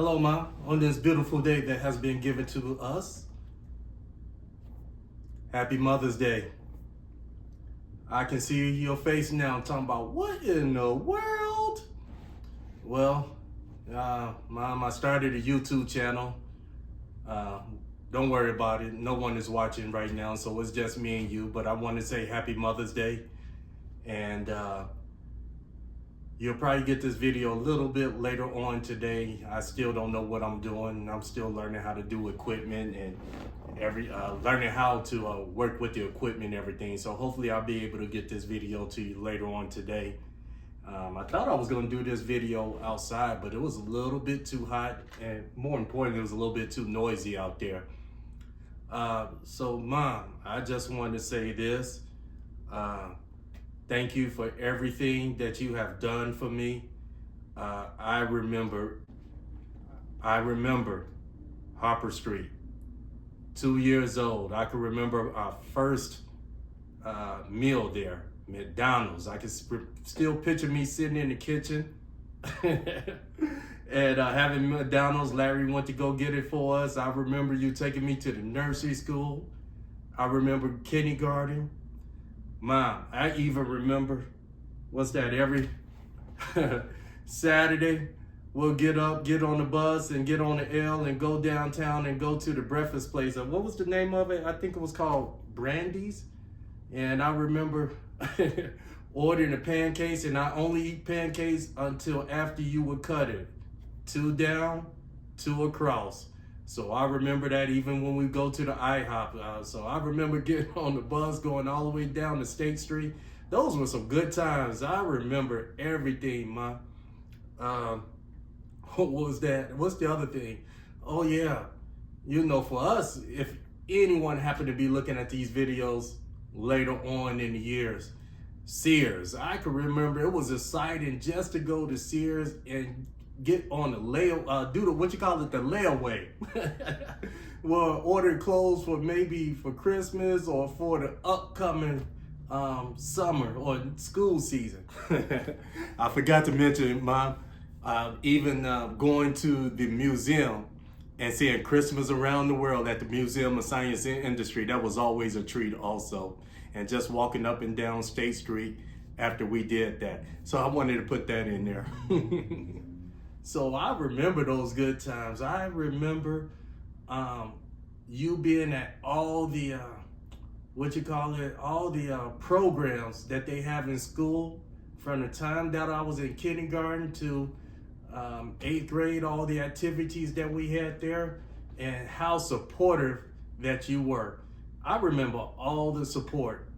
Hello, Ma, on this beautiful day that has been given to us. Happy Mother's Day. I can see your face now talking about what in the world? Well, Mom, I started a YouTube channel. Don't worry about it. No one is watching right now, so it's just me and you. But I want to say Happy Mother's Day. And you'll probably get this video a little bit later on today. I still don't know what I'm doing. I'm still learning how to do equipment and learning how to work with the equipment and everything. So hopefully I'll be able to get this video to you later on today. I thought I was going to do this video outside, but it was a little bit too hot, and more importantly, it was a little bit too noisy out there. So Mom, I just wanted to say this. Thank you for everything that you have done for me. I remember Harper Street, 2 years old. I can remember our first meal there, McDonald's. I can still picture me sitting in the kitchen and having McDonald's. Larry went to go get it for us. I remember you taking me to the nursery school. I remember kindergarten. Mom, I even remember, every Saturday, we'll get up, get on the bus and get on the L and go downtown and go to the breakfast place. What was the name of it? I think it was called Brandy's. And I remember ordering the pancakes, and I only eat pancakes until after you would cut it. 2 down, 2 across. So I remember that even when we go to the IHOP. So I remember getting on the bus, going all the way down to State Street. Those were some good times. I remember everything, Ma. What was that? What's the other thing? Oh yeah, for us, if anyone happened to be looking at these videos later on in the years, Sears. I can remember it was exciting just to go to Sears and get on the the layaway. Well, order clothes for Christmas or for the upcoming summer or school season. I forgot to mention, Mom, even going to the museum and seeing Christmas around the world at the Museum of Science and Industry. That was always a treat also. And just walking up and down State Street after we did that. So I wanted to put that in there. So I remember those good times. I remember you being at all the, all the programs that they have in school, from the time that I was in kindergarten to 8th grade, all the activities that we had there, and how supportive that you were. I remember all the support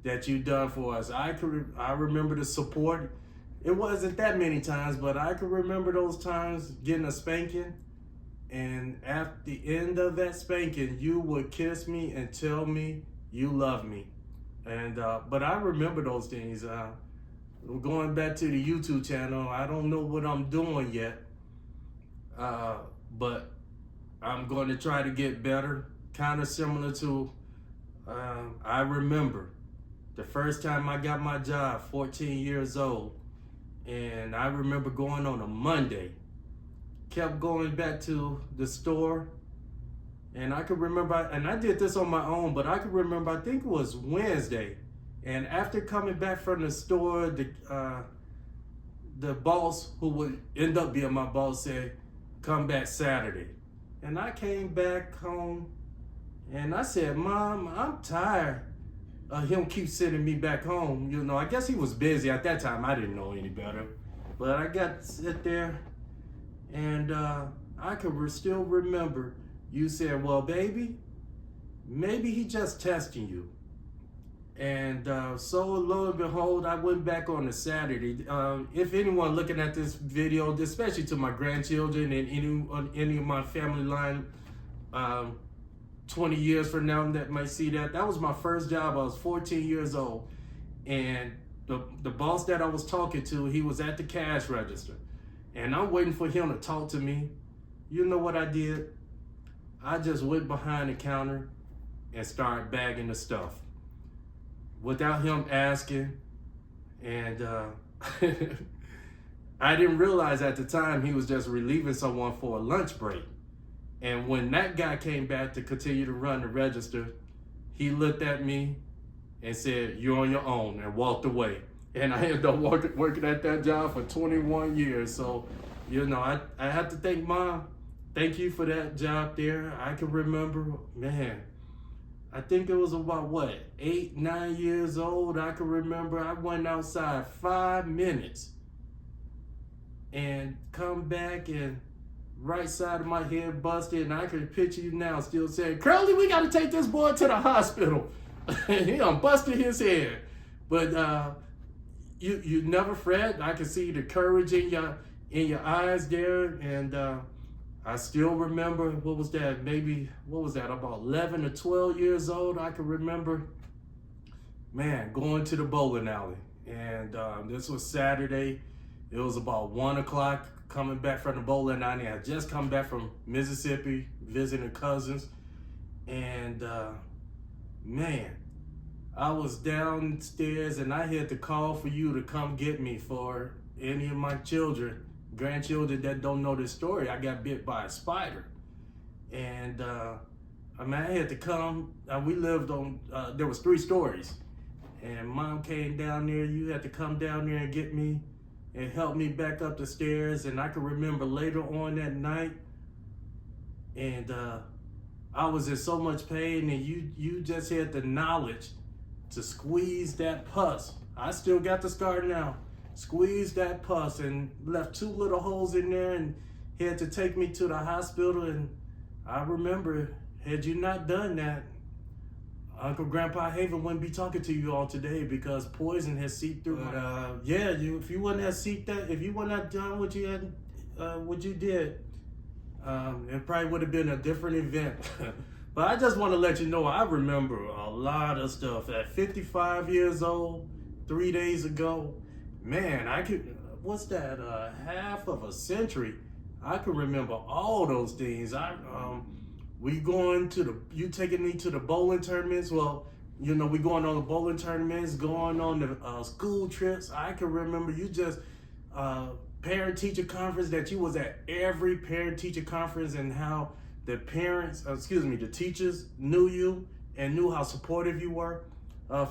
that you done for us. I remember the support. It wasn't that many times, but I can remember those times getting a spanking, and at the end of that spanking, you would kiss me and tell me you love me. And but I remember those things. Going back to the YouTube channel, I don't know what I'm doing yet, but I'm going to try to get better. Kind of similar to, I remember the first time I got my job, 14 years old. And I remember going on a Monday, kept going back to the store. And I could remember, and I did this on my own, but I could remember, I think it was Wednesday. And after coming back from the store, the boss, who would end up being my boss, said, come back Saturday. And I came back home and I said, Mom, I'm tired. Him keep sending me back home. I guess he was busy at that time. I didn't know any better. But I got to sit there, and I could still remember you said, well, baby, maybe he just testing you. And so lo and behold, I went back on a Saturday. If anyone looking at this video, especially to my grandchildren and any of my family line, 20 years from now that might see that was my first job. I was 14 years old, and the boss that I was talking to, he was at the cash register, and I'm waiting for him to talk to me. You know what I did? I just went behind the counter and started bagging the stuff without him asking. And I didn't realize at the time he was just relieving someone for a lunch break. And when that guy came back to continue to run the register, he looked at me and said, "You're on your own," and walked away. And I ended up working at that job for 21 years. So, I have to thank Mom. Thank you for that job there. I can remember, man, I think it was about 8, 9 years old. I can remember I went outside 5 minutes and come back and right side of my head busted, and I can picture you now still saying, "Curly, we got to take this boy to the hospital." He done busted his head. But you never fret. I can see the courage in your eyes there, and I still remember, about 11 or 12 years old. I can remember, man, going to the bowling alley, and this was Saturday. It was about 1 o'clock, coming back from the bowling alley. I had just come back from Mississippi, visiting cousins, and man, I was downstairs and I had to call for you to come get me. For any of my grandchildren that don't know this story, I got bit by a spider. And I had to come. We lived on, there was 3 stories. And Mom came down there. You had to come down there and get me and help me back up the stairs. And I can remember later on that night, and I was in so much pain, and you just had the knowledge to squeeze that pus. I still got the scar now. Squeeze that pus and left 2 little holes in there, and had to take me to the hospital. And I remember, had you not done that, Uncle Grandpa Haven wouldn't be talking to you all today, because poison has seeped through. But if you wouldn't have done what you did, it probably would have been a different event. But I just want to let you know, I remember a lot of stuff. At 55 years old, 3 days ago, man, what's that, half of a century, I can remember all those things. You taking me to the bowling tournaments. Well, we going on the bowling tournaments, going on the school trips. I can remember you just, parent-teacher conference, that you was at every parent-teacher conference, and how the teachers knew you and knew how supportive you were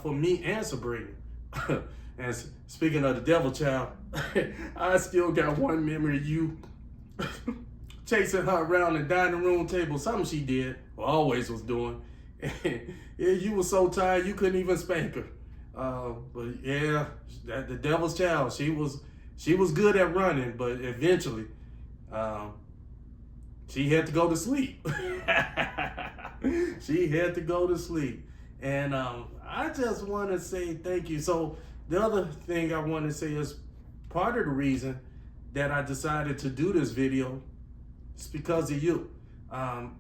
for me and Sabrina. And speaking of the devil child, I still got one memory of you chasing her around the dining room table, something she did, or always was doing. And you were so tired you couldn't even spank her. But yeah, the devil's child, she was good at running, but eventually, she had to go to sleep. She had to go to sleep. And I just want to say thank you. So the other thing I want to say is, part of the reason that I decided to do this video is because of you.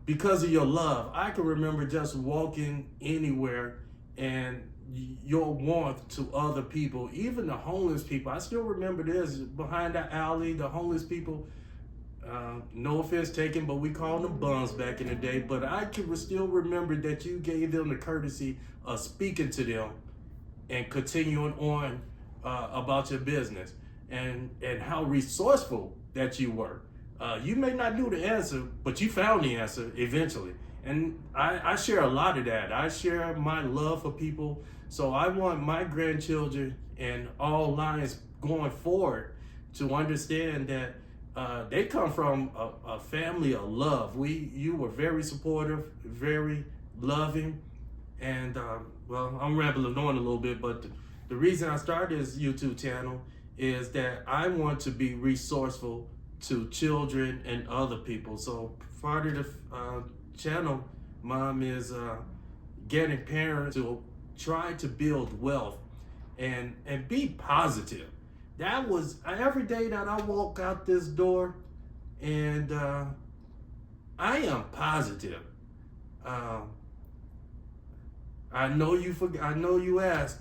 Because of your love. I can remember just walking anywhere and your warmth to other people, even the homeless people. I still remember this, behind the alley, the homeless people. No offense taken, but we called them bums back in the day. But I can still remember that you gave them the courtesy of speaking to them and continuing on about your business, and how resourceful that you were. You may not know the answer, but you found the answer eventually. And I share a lot of that. I share my love for people. So I want my grandchildren and all Lions going forward to understand that they come from a family of love. You were very supportive, very loving, and well, I'm rambling on a little bit, but the reason I started this YouTube channel is that I want to be resourceful to children and other people. So part of the channel, Mom, is getting parents to try to build wealth and be positive. That was every day that I walk out this door, and I am positive. I know you asked,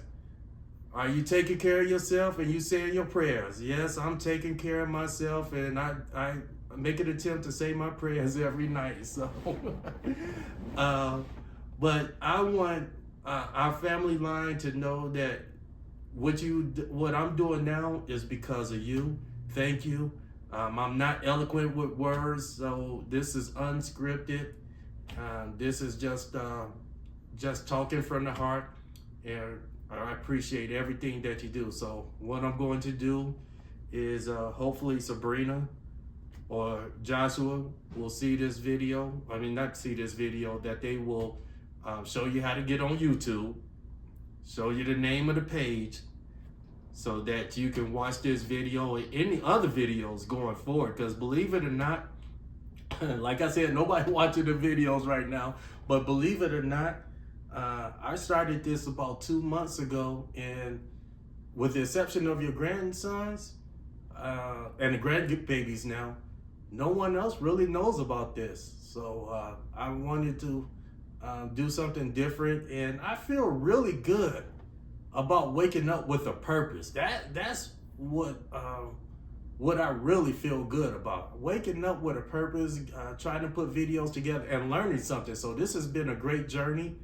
are you taking care of yourself? And you saying your prayers. Yes, I'm taking care of myself, and I make an attempt to say my prayers every night. So, but I want our family line to know that what I'm doing now is because of you. thank you. I'm not eloquent with words, so this is unscripted. This is just talking from the heart, and I appreciate everything that you do. So what I'm going to do is hopefully Sabrina or Joshua will see this video. I mean, not see this video, that they will show you how to get on YouTube, show you the name of the page, so that you can watch this video and any other videos going forward. Because believe it or not, like I said, nobody watching the videos right now, but believe it or not, I started this about 2 months ago, and with the exception of your grandsons and the grandbabies now, no one else really knows about this. So I wanted to do something different, and I feel really good about waking up with a purpose. That's what I really feel good about. Waking up with a purpose, trying to put videos together and learning something. So this has been a great journey.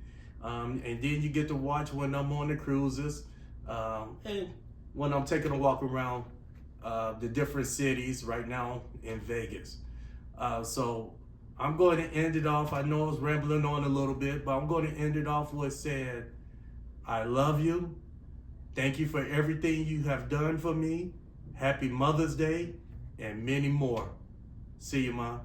And then you get to watch when I'm on the cruises, and when I'm taking a walk around the different cities right now in Vegas. So I'm going to end it off. I know I was rambling on a little bit, but I'm going to end it off with saying, I love you. Thank you for everything you have done for me. Happy Mother's Day and many more. See you, Mom.